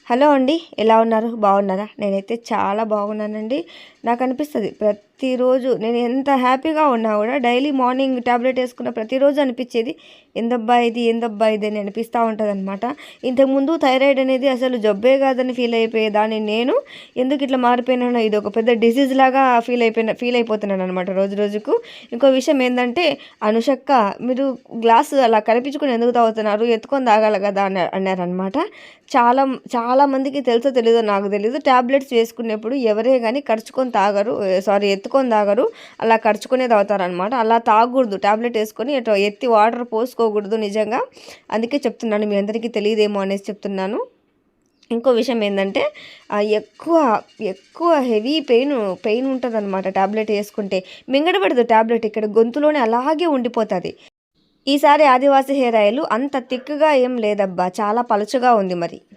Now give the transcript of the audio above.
Hello అండి, ఎలా ఉన్నారు? బాగున్నారా? నేనైతే చాలా బాగున్నానండి. నాకు అనిపిస్తుంది ప్రతిరోజు నేను ఎంత హ్యాపీగా ఉన్నా కూడా డైలీ మార్నింగ్ టాబ్లెట్ వేసుకున్న ప్రతిరోజు అనిపించేది ఏందబ్బా ఇది అని అనిపిస్తూ ఉంటుంది అనమాట. ఇంతకుముందు థైరాయిడ్ అనేది అసలు జబ్బే కాదని ఫీల్ అయిపోయేదాన్ని నేను. ఎందుకు ఇట్లా మారిపోయినానో, ఇది ఒక పెద్ద డిసీజ్ లాగా ఫీల్ అయిపోతున్నాను అనమాట రోజు రోజుకు. ఇంకో విషయం ఏంటంటే, అనుషక్క మీరు గ్లాసు అలా కనిపించుకుని ఎందుకు తాగుతున్నారు, ఎత్తుకొని తాగాలి కదా అన్నారనమాట. చాలా చాలా మందికి తెలుసో తెలీదో నాకు తెలీదు, ట్యాబ్లెట్స్ వేసుకునేప్పుడు ఎవరే కానీ కరుచుకొని తాగరు, ఎత్తుకొని తాగరు, అలా కరుచుకునే తాగుతారనమాట. అలా తాగకూడదు, ట్యాబ్లెట్ వేసుకొని ఎత్తి వాటర్ పోసుకోకూడదు నిజంగా. అందుకే చెప్తున్నాను, మీ అందరికీ తెలియదేమో అనేసి చెప్తున్నాను. ఇంకో విషయం ఏంటంటే, ఎక్కువ ఎక్కువ హెవీ పెయిన్ ఉంటుంది అనమాట ట్యాబ్లెట్ వేసుకుంటే. మింగడబడదు ట్యాబ్లెట్, ఇక్కడ గొంతులోనే అలాగే ఉండిపోతుంది. ఈసారి ఆదివాసి హెయిర్ ఆయిల్ అంత థిక్గా ఏం లేదబ్బా, చాలా పలుచగా ఉంది మరి.